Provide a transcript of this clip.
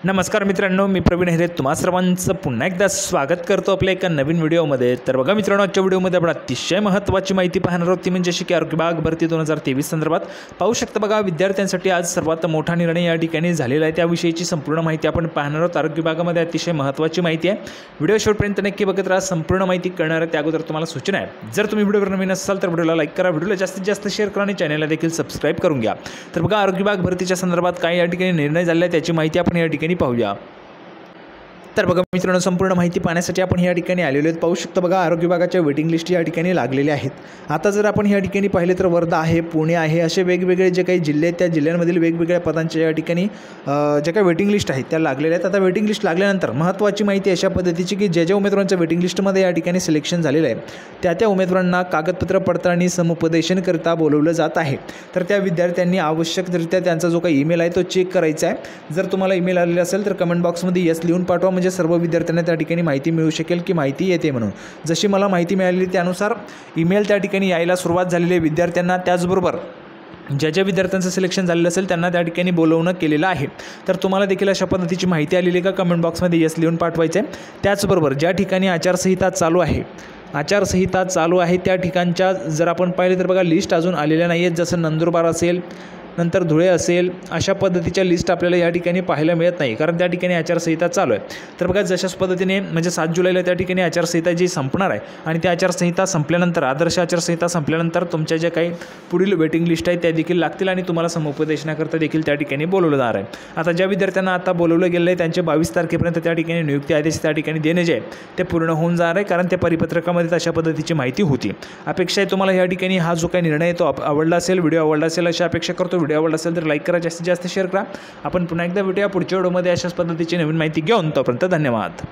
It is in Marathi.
नमस्कार मित्रांनो, मी प्रवीण हेरे तुम्हा सर्वांचं पुन्हा एकदा स्वागत करतो आपल्या एका नवीन व्हिडिओमध्ये। तर बघा मित्रांनो, आजच्या व्हिडिओमध्ये आपण अतिशय महत्त्वाची माहिती पाहणार आहोत, ती म्हणजे की आरोग्य विभाग भरती 2023 संदर्भात पाहू शकता। बघा, विद्यार्थ्यांसाठी आज सर्वात मोठा निर्णय या ठिकाणी झालेला आहे, त्याविषयीची संपूर्ण माहिती आपण पाहणार आहोत। आरोग्य विभागामध्ये अतिशय महत्त्वाची माहिती आहे, व्हिडिओ शेवटपर्यंत नक्की बघत राहा, संपूर्ण माहिती कळणार आहे। त्या अगोदर तुम्हाला सूचना आहे, जर तुम्ही व्हिडिओवर नवीन असाल तर व्हिडिओला लाईक करा, व्हिडिओला जास्तीत जास्त शेअर करा आणि चॅनलला देखील सबस्क्राईब करून घ्या। तर बघा, आरोग्य विभाग भरतीच्या संदर्भात काय या ठिकाणी निर्णय झाले त्याची माहिती आपण या ठिकाणी पाहूया। तर बघा मित्रांनो, संपूर्ण माहिती पाहण्यासाठी आपण या ठिकाणी आलेलो आहेत। पाहू शकता बघा, आरोग्य विभागाच्या वेटिंग लिस्ट या ठिकाणी लागलेल्या आहेत। आता जर आपण या ठिकाणी पाहिले तर वर्धा आहे, पुणे आहे, असे वेगवेगळे जे काही जिल्हे आहेत त्या जिल्ह्यांमधील वेगवेगळ्या पदांच्या या ठिकाणी जे काही वेटिंग लिस्ट आहेत त्या लागलेल्या आहेत। आता वेटिंग लिस्ट लागल्यानंतर महत्त्वाची माहिती अशा पद्धतीची की ज्या उमेदवारांच्या वेटिंग लिस्टमध्ये या ठिकाणी सिलेक्शन झालेलं आहे त्या उमेदवारांना कागदपत्र पडताळणी समुपदेशनकरिता बोलवलं जात आहे। तर त्या विद्यार्थ्यांनी आवश्यकरित्या त्यांचा जो काही ईमेल आहे तो चेक करायचा आहे। जर तुम्हाला ईमेल आलेला असेल तर कमेंट बॉक्समध्ये यस लिहून पाठवा, म्हणजे सर्व विद्यार्थ्यांना त्या ठिकाणी माहिती मिळू शकेल की माहिती येते म्हणून। जशी मला माहिती मिळाली त्यानुसार ईमेल त्या ठिकाणी यायला सुरुवात झालेली आहे विद्यार्थ्यांना। त्याचबरोबर ज्या विद्यार्थ्यांचं सिलेक्शन झालेलं असेल त्यांना त्या ठिकाणी बोलवणं केलेलं आहे। तर तुम्हाला देखील अशा पद्धतीची माहिती आलेली आहे का, कमेंट बॉक्समध्ये यस लिहून पाठवायचं आहे। त्याचबरोबर ज्या ठिकाणी आचारसंहिता चालू आहे त्या ठिकाणच्या जर आपण पाहिले तर बघा, लिस्ट अजून आलेल्या नाही आहेत। जसं नंदुरबार असेल, नंतर धुळे असेल, अशा पद्धतीच्या लिस्ट आपल्याला या ठिकाणी पाहायला मिळत नाही, कारण त्या ठिकाणी आचारसंहिता चालू आहे। तर बघा, जशाच पद्धतीने म्हणजे 7 जुलैला त्या ठिकाणी आचारसंहिता जी संपणार आहे आणि त्या आचारसंहिता संपल्यानंतर, आदर्श आचारसंहिता संपल्यानंतर तुमच्या ज्या काही पुढील वेटिंग लिस्ट आहेत त्या देखील लागतील आणि तुम्हाला समुपदेशनाकरता देखील त्या ठिकाणी बोलवलं जाणार आहे। आता ज्या विद्यार्थ्यांना आता बोलवलं गेलं आहे त्यांचे 22 तारखेपर्यंत त्या ठिकाणी नियुक्ती आदेश त्या ठिकाणी देणे जे आहे ते पूर्ण होऊन जाणार आहे, कारण त्या परिपत्रकामध्ये अशा पद्धतीची माहिती होती। अपेक्षा आहे तुम्हाला या ठिकाणी हा जो काही निर्णय आहे तो आवडला असेल, व्हिडिओ आवडला असेल अशी अपेक्षा करतो। व्हिडिओ आवडला असेल तर लाईक करा, जास्तीत जास्त शेअर करा। आपण पुन्हा एकदा भेटूया पुढच्या व्हिडिओमध्ये अशाच पद्धतीची नवीन माहिती घेऊन। तोपर्यंत धन्यवाद।